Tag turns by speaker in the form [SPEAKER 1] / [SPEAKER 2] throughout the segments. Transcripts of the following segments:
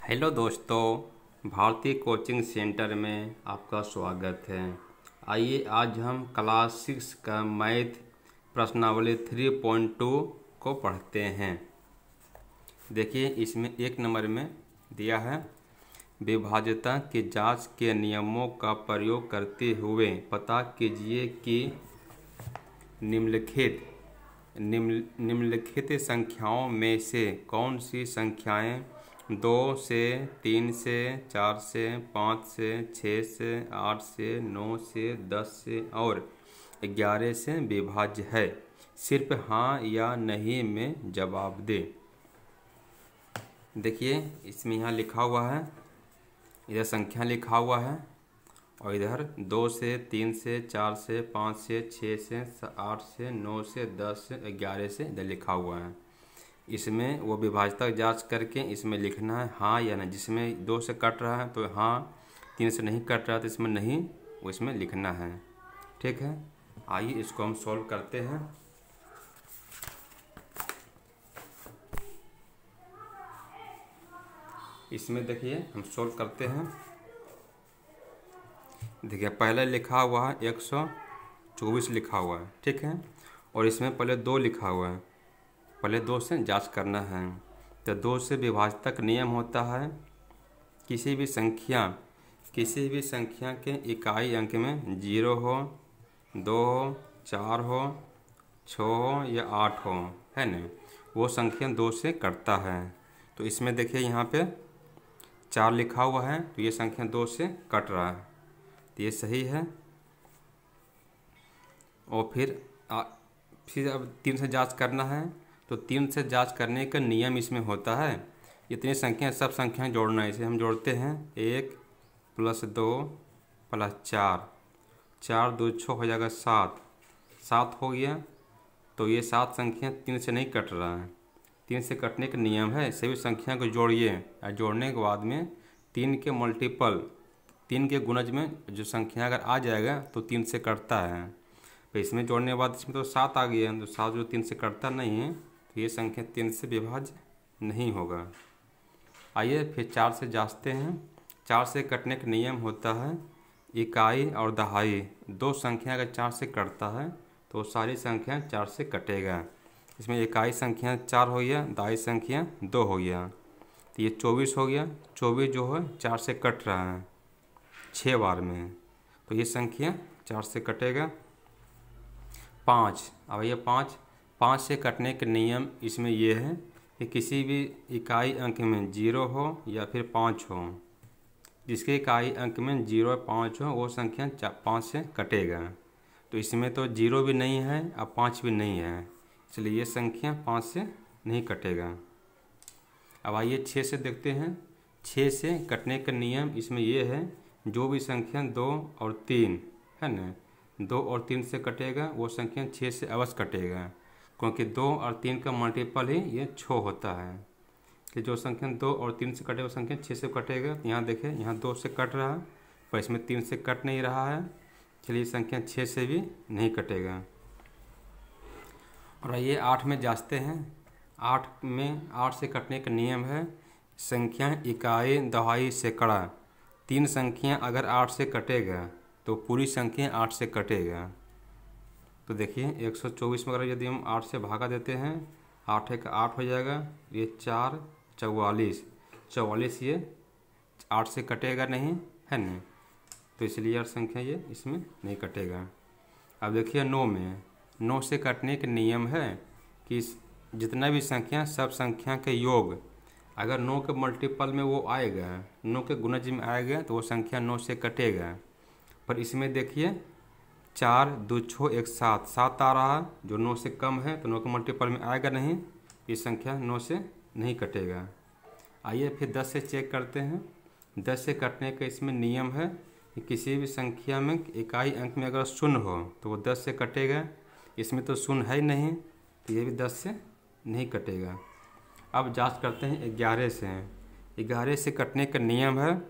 [SPEAKER 1] Hello दोस्तों, भारतीय coaching centre में आपका स्वागत है। आइए आज हम क्लास 6 का मैथ प्रश्नावली 3.2 को पढ़ते हैं। देखिए इसमें एक नंबर में दिया है, विभाज्यता की जांच के नियमों का प्रयोग करते हुए पता कीजिए कि निम्नलिखित संख्याओं में से कौन सी संख्याएं 2 से 3 से 4 से 5 से 6 से 8 से 9 से 10 से और 11 से विभाज्य है। सिर्फ हाँ या नहीं में जवाब दे। देखिए इसमें यहाँ लिखा हुआ है, इधर संख्या लिखा हुआ है और इधर 2 से 3 से 4 से 5 से 6 से 8 से 9 से 10 से 11 से इधर लिखा हुआ है। इसमें वो विभाज्यता जांच करके इसमें लिखना है हाँ या नहीं। जिसमें 2 से कट रहा है तो हाँ, 3 से नहीं कट रहा है तो इसमें नहीं, वो इसमें लिखना है। ठीक है, आइए इसको हम सॉल्व करते हैं। इसमें देखिए हम सॉल्व करते हैं। देखिए पहले लिखा हुआ है 124 लिखा हुआ है, ठीक है, और इसमें पहले 2 लिखा हुआ है। पहले 2 से जांच करना है। तो 2 से विभाज्यता का नियम होता है, किसी भी संख्या के इकाई अंक में 0 हो, 2 हो, 4 हो, 6 हो या 8 हो, है ना, वो संख्या 2 से कटता है। तो इसमें देखिए यहाँ पे 4 लिखा हुआ है तो ये संख्या 2 से कट रहा है, तो ये सही है। और फिर अब 3 से जांच करना है। तो 3 से जांच करने का नियम इसमें होता है, इतनी संख्या सब संख्याएं जोड़ना है। इसे हम जोड़ते हैं 1 + 2 + 4, 4 2 6 हो जाएगा 7, 7 हो गया। तो ये 7 संख्या 3 से नहीं कट रहा है, 3 से कटने का नियम है। सभी संख्या को जोड़िए और जोड़ने के बाद में 3 के मल्टीपल, 3 के गुणज में जो संख्या अगर आ जाएगा तो 3 से कटता है। तो इसमें जोड़ने के बाद इसमें तो 7 आ गया, तो 7 जो 3 से कटता नहीं है तो ये संख्या 3 से विभाज्य नहीं होगा। आइए फिर 4 से जांचते हैं। 4 से कटने का नियम होता है इकाई और दहाई, 2 संख्या अगर 4 से कटता है तो सारी संख्या 4 से कटेगा। इसमें इकाई संख्या 4 हो गया, दहाई संख्या 2 हो गया, तो ये 24 हो गया। 24 जो है 4 से कट रहा है 6 बार में, तो ये संख्या 4 से कटेगा। 5, अब ये 5 से कटने के नियम इसमें ये है कि किसी भी इकाई अंक में 0 हो या फिर 5 हो, जिसके इकाई अंक में 0 और 5 हो वो संख्या 5 से कटेगा। तो इसमें तो 0 भी नहीं है और 5 भी नहीं है, इसलिए ये संख्या 5 से नहीं कटेगा। अब आइए 6 से देखते हैं। 6 से कटने का नियम इसमें ये है, जो भी संख्या 2 और 3 है ना, 2 और 3 से कटेगा वो संख्या 6 से अवश्य कटेगा, क्योंकि 2 और 3 का मल्टीपल ही ये 6 होता है। कि जो संख्या 2 और 3 से कटेगा वो संख्या 6 से कटेगा। यहाँ देखें, यहाँ 2 से कट रहा है पर इसमें 3 से कट नहीं रहा है, चलिए संख्या 6 से भी नहीं कटेगा। और ये 8 में जांचते हैं। 8 से कटने का नियम है संख्या इकाई दहाई सैकड़ा, 3 संख्या अगर 8 से कटेगा तो पूरी संख्या 8 से कटेगा। तो देखिए 124 में अगर यदि हम 8 से भागा देते हैं, 8 एक 8 हो जाएगा, ये 4 44 ये 8 से कटेगा नहीं, है ना, तो इसलिए यार संख्या ये इसमें नहीं कटेगा। अब देखिए 9 से कटने के नियम है कि जितना भी संख्या सब संख्या के योग अगर 9 के मल्टीपल में वो आएगा, 9 के गुणज में आएगा तो वो संख्या 9 से कटेगा। पर इसमें देखिए 4 2 6 1 7, 7 आ रहा है जो 9 से कम है, तो 9 के मल्टीपल में आएगा नहीं, ये संख्या 9 से नहीं कटेगा। आइए फिर 10 से चेक करते हैं। 10 से कटने का इसमें नियम है कि किसी भी संख्या में इकाई अंक में अगर 0 हो तो वो 10 से कटेगा। इसमें तो 0 है ही नहीं, तो ये भी 10 से नहीं कटेगा। अब जांच करते हैं 11 से। 11 से कटने का नियम है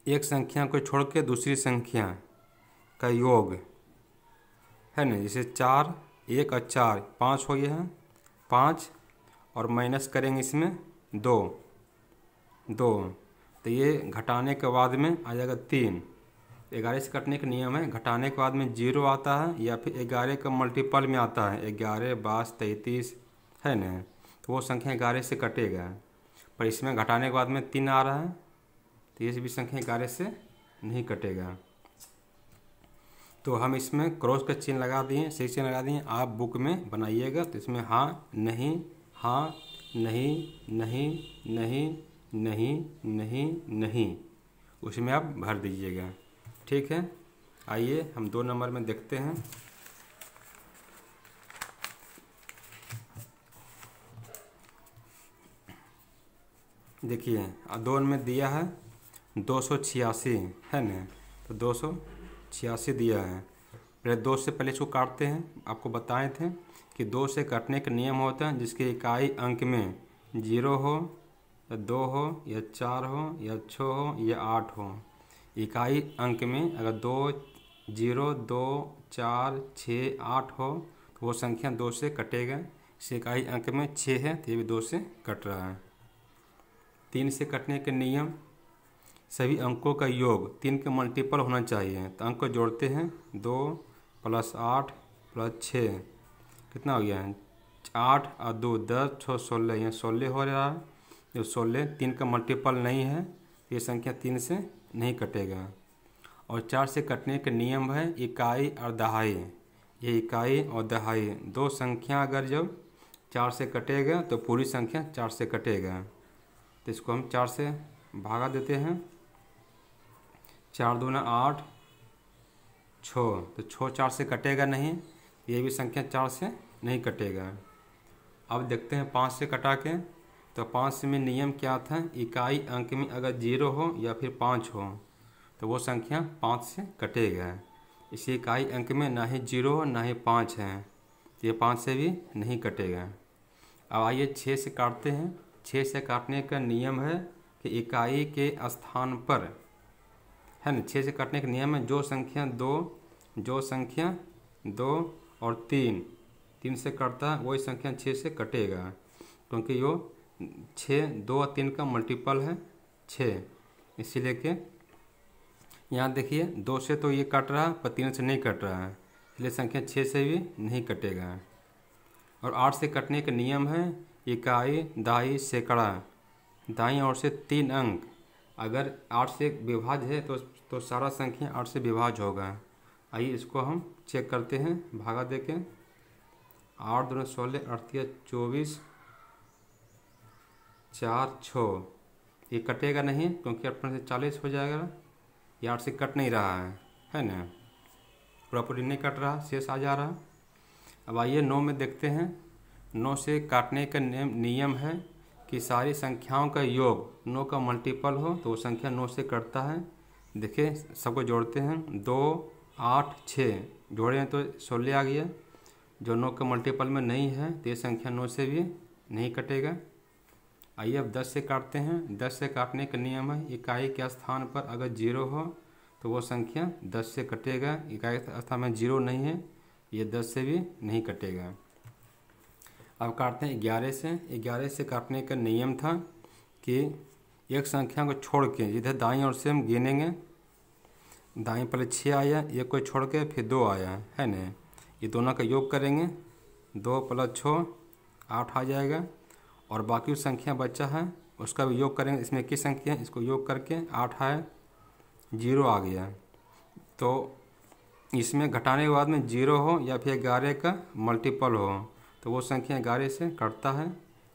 [SPEAKER 1] एक संख्या को छोड़ के दूसरी संख्या का योग, है ना, जैसे 4 1 और 4 5 हो गया है, 5 और माइनस करेंगे इसमें 2, 2, तो ये घटाने के बाद में आ जाएगा 3। 11 से कटने का नियम है, घटाने के बाद में 0 आता है या फिर 11 का मल्टीपल में आता है, 11, 22, 33 है ना, तो वो संख्या 11 से कटेगा। पर इसमें घटाने के बाद में 3 आ रहा है, तो ये भी संख्या 11 से नहीं कटेगा। तो हम इसमें क्रॉस का चिन्ह लगा दिए, सही चिन्ह लगा दिए। आप बुक में बनाइएगा तो इसमें हाँ नहीं, हाँ नहीं, नहीं, नहीं, नहीं, नहीं, नहीं, उसमें आप भर दीजिएगा। ठीक है, आइए हम 2 नंबर में देखते हैं। देखिए 2 में दिया है 286 है ना, तो 286 दिया है। पहले 2 से पहले इसको काटते हैं। आपको बताए थे कि 2 से काटने का नियम होता है जिसके इकाई अंक में 0 हो या 2 हो या 4 हो या 6 हो या 8 हो। इकाई अंक में अगर 2, 0, 2, 4, 6, 8 हो तो वो संख्या 2 से कटेगा। इस इकाई अंक में 6 है तो ये भी 2 से कट रहा है। 3 से कटने के नियम, सभी अंकों का योग 3 के मल्टीपल होना चाहिए। तो अंक को जोड़ते हैं, 2 + 8 + 6 कितना हो गया है, 8 और 2 10, 6 16, यहाँ 16 हो रहा है। जो 16 3 का मल्टीपल नहीं है, ये संख्या 3 से नहीं कटेगा। और 4 से कटने के नियम है इकाई और दहाई। ये इकाई और दहाई 2 संख्या अगर जब 4 से कटेगा तो पूरी संख्या 4 से कटेगा। तो इसको हम 4 से भागा देते हैं। 4 दूना 8, 6, तो 6 4 से कटेगा नहीं, ये भी संख्या 4 से नहीं कटेगा। अब देखते हैं 5 से कटा के। तो 5 में नियम क्या था, इकाई अंक में अगर 0 हो या फिर 5 हो तो वो संख्या 5 से कटेगा। इसी इकाई अंक में ना ही 0 हो ना ही 5 है, तो ये 5 से भी नहीं कटेगा। अब आइए 6 से काटते हैं। 6 से काटने का नियम है कि इकाई के स्थान पर है ना, 6 से काटने का नियम है जो संख्या 2 और 3 से कटता है वही संख्या 6 से कटेगा, क्योंकि यो 6 2 और 3 का मल्टीपल है 6। इसीलिए कि यहाँ देखिए 2 से तो ये कट रहा है पर 3 से नहीं कट रहा है, इसलिए संख्या 6 से भी नहीं कटेगा। और 8 से कटने का नियम है इकाई दहाई सैकड़ा, दाईं ओर से 3 अंक अगर 8 से विभाज्य है तो सारा संख्या 8 से विभाज्य होगा। आइए इसको हम चेक करते हैं भागा दे के। 8 दूना 16, 8 24, 4 6, ये कटेगा नहीं क्योंकि 8 से 40 हो जाएगा। ये 8 से कट नहीं रहा है ना, प्रॉपर्टी नहीं कट रहा, शेष आ जा रहा। अब आइए 9 में देखते हैं। 9 से काटने का नियम है कि सारी संख्याओं का योग 9 का मल्टीपल हो तो वो संख्या 9 से कटता है। देखिए सबको जोड़ते हैं, 2 8 6 जोड़े हैं तो 16 आ गया। जो 9 का मल्टीपल में नहीं है तो ये संख्या 9 से भी नहीं कटेगा। आइए अब 10 से काटते हैं। 10 से काटने का नियम है इकाई के स्थान पर अगर 0 हो तो वो संख्या 10 से कटेगा। इकाई के स्थान में 0 नहीं है, ये 10 से भी नहीं कटेगा। अब काटते हैं 11 से। 11 से काटने का नियम था कि एक संख्या को छोड़ के इधर दाईं ओर से हम गिनेंगे, दाईं पहले 6 आया, एक को छोड़ के फिर 2 आया है ना, ये दोनों का योग करेंगे, 2 + 6 8 आ जाएगा। और बाकी जो संख्या बचा है उसका भी योग करेंगे। इसमें किस संख्या है, इसको योग करके 8 है, 0 आ गया। तो इसमें घटाने के बाद में 0 हो या फिर 11 का मल्टीपल हो तो वो संख्या 11 से कटता है।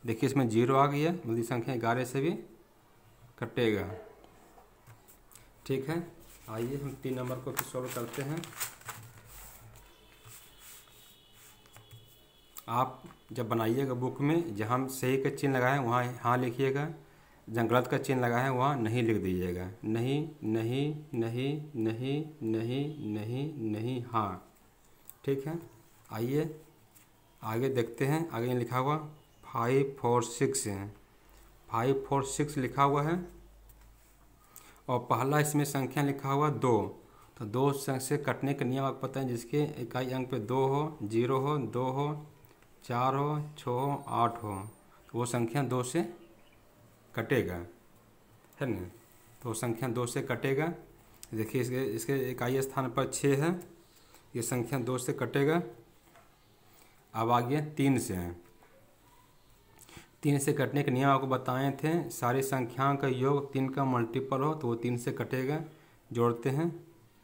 [SPEAKER 1] देखिए इसमें 0 आ गया, मतलब संख्या 11 से भी कटेगा। ठीक है, आइए हम 3 नंबर को फिर सॉल्व करते हैं। आप जब बनाइएगा बुक में जहाँ सही का चिन्ह लगाए वहाँ हाँ लिखिएगा, जहाँ गलत का चिन्ह लगाए हैं वहाँ नहीं लिख दीजिएगा। नहीं नहीं नहीं नहीं नहीं नहीं नहीं हाँ। ठीक है, आइए आगे देखते हैं। आगे लिखा हुआ 5 4 6 है, 5 4 6 लिखा हुआ है और पहला इसमें संख्या लिखा हुआ 2। तो 2 से कटने का नियम आपको पता है, जिसके इकाई अंक पे 2 हो, 0 हो, 2 हो, 4 हो, 6 हो, 8 हो तो वो संख्या 2 से कटेगा। है ना। तो संख्या 2 से कटेगा। देखिए इसके इसके इकाई स्थान पर 6 है, ये संख्या 2 से कटेगा। अब आ गया 3 से। 3 से कटने के नियम आपको बताए थे, सारी संख्याओं का योग 3 का मल्टीपल हो तो वो 3 से कटेगा। जोड़ते हैं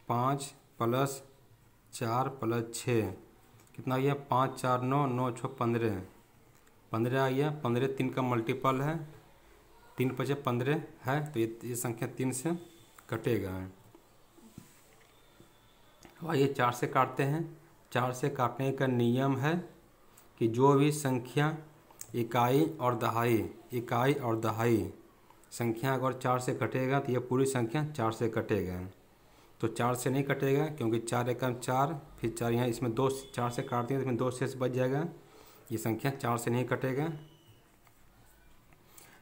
[SPEAKER 1] 5 + 4 + 6 कितना आ गया, 5 4 9 9 6 15 15 आ गया। 15 3 का मल्टीपल है, 3 × 5 = 15 है, तो ये संख्या 3 से कटेगा। आइए 4 से काटते हैं। 4 से काटने का नियम है कि जो भी संख्या इकाई और दहाई संख्या अगर 4 से कटेगा तो यह पूरी संख्या 4 से कटेगा। तो 4 से नहीं कटेगा क्योंकि 4 एकम 4, फिर 4 यहाँ इसमें 2 4 से काटते हैं तो इसमें 2 शेष बच जाएगा, ये संख्या 4 से नहीं कटेगा।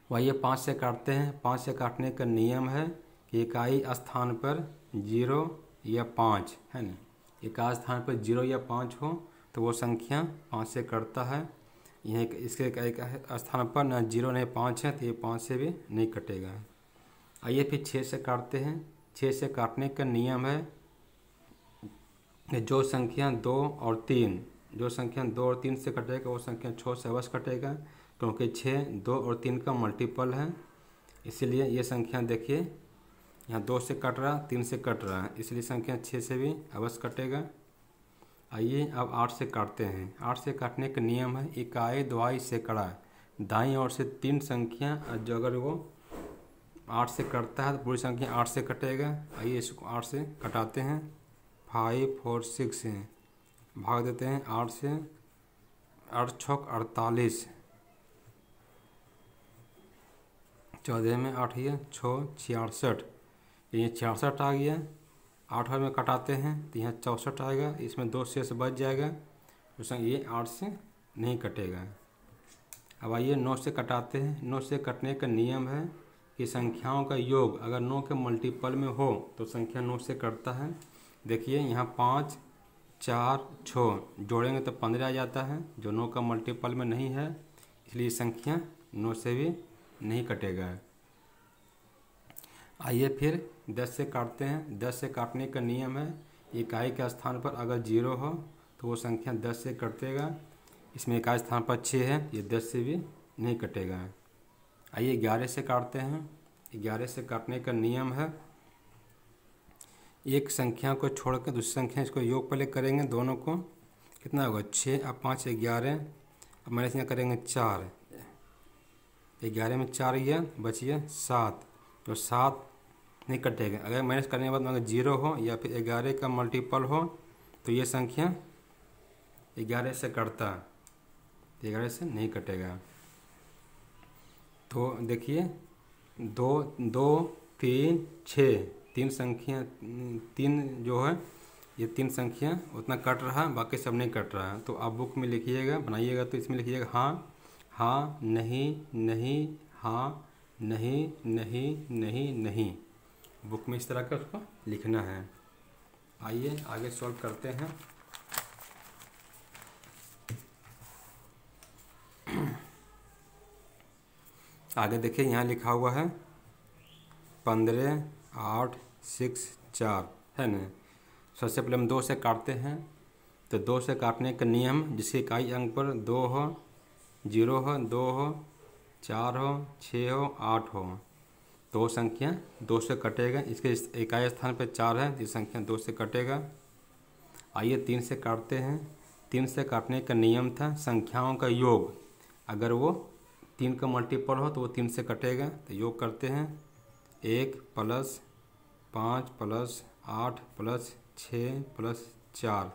[SPEAKER 1] वही 5 से काटते हैं। 5 से काटने का नियम है कि इकाई स्थान पर 0 या 5 है ना, इकाई स्थान पर 0 या 5 हो तो वो संख्या 5 से कटता है। यह इसके एक स्थान पर ना 0 नहीं 5 है तो ये 5 से भी नहीं कटेगा। आइए फिर 6 से काटते हैं। 6 से काटने का नियम है कि जो संख्या 2 और 3 से कटेगा वो संख्या 6 से अवश्य कटेगा, क्योंकि 6 2 और 3 का मल्टीपल है। इसीलिए ये संख्या देखिए यहाँ 2 से कट रहा, 3 से कट रहा है, इसलिए संख्या 6 से भी अवश्य कटेगा। आइए अब 8 से काटते हैं। 8 से काटने का नियम है इकाई द्वाई सैकड़ा, दाईं ओर से 3 संख्या जो अगर वो 8 से कटता है तो पूरी संख्या 8 से कटेगा। आइए इसको 8 से कटाते हैं। 5 4 6 से भाग देते हैं 8 से, 8 छक 48, 14 में 8 है 6 66, ये 66 आ गया। 8 में कटाते हैं तो यहाँ 64 आएगा, इसमें 2 शेष बच जाएगा, उसमें ये 8 से नहीं कटेगा। अब आइए 9 से कटाते हैं। 9 से कटने का नियम है कि संख्याओं का योग अगर 9 के मल्टीपल में हो तो संख्या 9 से कटता है। देखिए यहाँ 5 4 6 जोड़ेंगे तो 15 आ जाता है, जो 9 का मल्टीपल में नहीं है, इसलिए संख्या 9 से भी नहीं कटेगा। आइए फिर 10 से काटते हैं। 10 से काटने का नियम है इकाई के स्थान पर अगर 0 हो तो वो संख्या 10 से कटेगा। इसमें इकाई स्थान पर 6 है, ये 10 से भी नहीं कटेगा। आइए 11 से काटते हैं। 11 से काटने का नियम है एक संख्या को छोड़कर दूसरी संख्या इसको योग पहले करेंगे, दोनों को कितना होगा 6 और 5 11। अब मैंने यहाँ करेंगे 4, 11 में 4 गया, बचिए 7, तो 7 नहीं कटेगा। अगर माइनस करने के बाद अगर 0 हो या फिर 11 का मल्टीपल हो तो ये संख्या 11 से कटता, 11 से नहीं कटेगा। तो देखिए 2 2 3 6 3 संख्या 3 जो है ये 3 संख्या उतना कट रहा है, बाकी सब नहीं कट रहा है। तो आप बुक में लिखिएगा, बनाइएगा तो इसमें लिखिएगा हाँ हाँ नहीं नहीं, हाँ नहीं नहीं नहीं नहीं। बुक में इस तरह का उसको लिखना है। आइए आगे सॉल्व करते हैं। आगे देखिए यहाँ लिखा हुआ है 15 8 6 4 है ना। सबसे पहले हम 2 से काटते हैं। तो 2 से काटने का नियम जिसके इकाई अंक पर 2 हो, 0 हो, 2 हो, 4 हो, 6 हो, 8 हो तो संख्या 2 से कटेगा। इसके इकाई स्थान पर 4 है, ये संख्या 2 से कटेगा। आइए 3 से काटते हैं। 3 से काटने का नियम था संख्याओं का योग अगर वो 3 का मल्टीपल हो तो वो 3 से कटेगा। तो योग करते हैं 1 + 5 + 8 + 6 + 4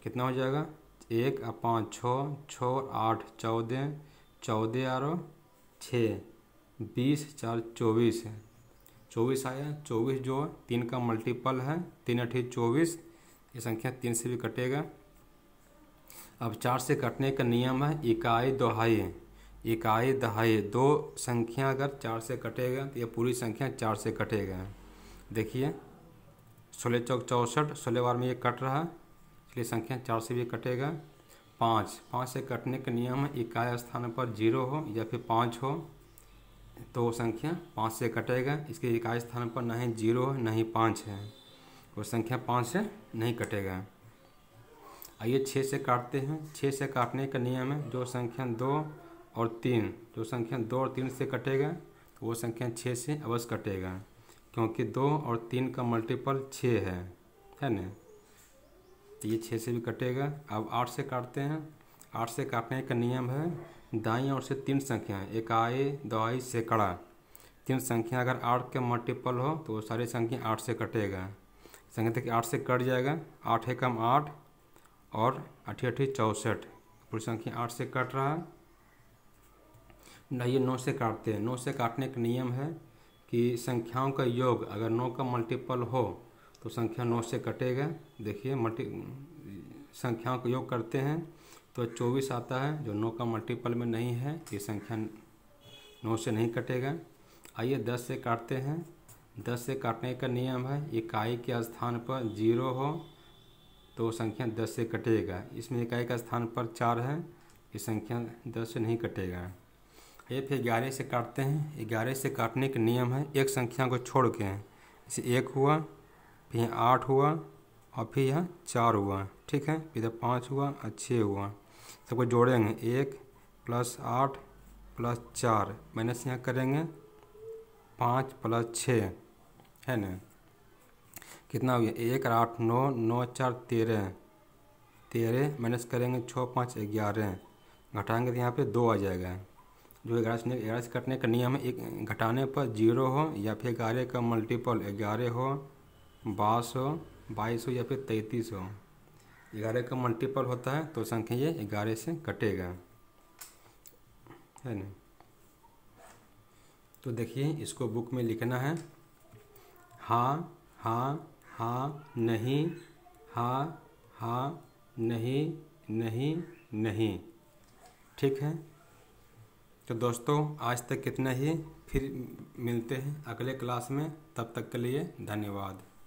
[SPEAKER 1] कितना हो जाएगा 1 और 5 6 6 और 8 14 14 और 6 20 4 24 है, 24 आया। 24 जो 3 का मल्टीपल है, 3 8 24, ये संख्या 3 से भी कटेगा। अब 4 से कटने का नियम है इकाई दहाई। 2 संख्या अगर 4 से कटेगा तो यह पूरी संख्या 4 से कटेगा। देखिए 16 चौक 64, 16 बार में ये कट रहा है, इसलिए संख्या 4 से भी कटेगा। 5 से कटने का नियम है इकाई स्थान पर 0 हो या फिर 5 हो, तो वो संख्या 5 से कटेगा। इसके इकाई स्थान पर ना ही 0 है ना ही 5 है, वो संख्या 5 से नहीं कटेगा। आइए 6 से काटते हैं। 6 से काटने का नियम है, जो संख्या 2 और 3, जो संख्या 2 और 3 से कटेगा तो वो संख्या 6 से अवश्य कटेगा, क्योंकि 2 और 3 का मल्टीपल 6 है ना। तो ये 6 से भी कटेगा। अब 8 से काटते हैं। 8 से काटने का नियम है, दाईं ओर से 3 संख्याएँ, इकाई दवाई सैकड़ा, 3 संख्या अगर 8 के मल्टीपल हो तो वो सारी संख्या 8 से कटेगा। संख्या तक 8 से कट जाएगा। 8 है कम 8 और 8 8 64, पूरी संख्या 8 से कट रहा है। ये 9 से काटते हैं। 9 से काटने का नियम है कि संख्याओं का योग अगर 9 का मल्टीपल हो तो संख्या 9 से कटेगा। देखिए संख्याओं का योग करते हैं तो 24 आता है, जो 9 का मल्टीपल में नहीं है, ये संख्या 9 से नहीं कटेगा। आइए 10 से काटते हैं। 10 से काटने का नियम है, इकाई के स्थान पर 0 हो तो संख्या 10 से कटेगा। इसमें इकाई का स्थान पर 4 है, ये संख्या 10 से नहीं कटेगा। ये फिर 11 से काटते हैं। 11 से काटने का नियम है, एक संख्या को छोड़ के, जैसे 1 हुआ, फिर 8 हुआ और फिर यह 4 हुआ, ठीक है, फिर 5 हुआ और 6 हुआ, सबको जोड़ेंगे। 1 + 8 + 4 माइनस यहाँ करेंगे 5 + 6 है ना, कितना हो गया 1 और 8 9, 9 4 13, 13 माइनस करेंगे 6 5 11, घटाएंगे तो यहाँ पे 2 आ जाएगा। जो 11 से कटने का नियम है, एक घटाने पर 0 हो या फिर 11 का मल्टीपल 11 हो, 22 हो या फिर 33 हो। 11 का मल्टीपल होता है तो संख्या ये 11 से कटेगा, है ना। तो देखिए इसको बुक में लिखना है, हाँ हाँ हाँ नहीं, हाँ हाँ नहीं नहीं नहीं, ठीक है। तो दोस्तों आज तक कितना ही, फिर मिलते हैं अगले क्लास में, तब तक के लिए धन्यवाद।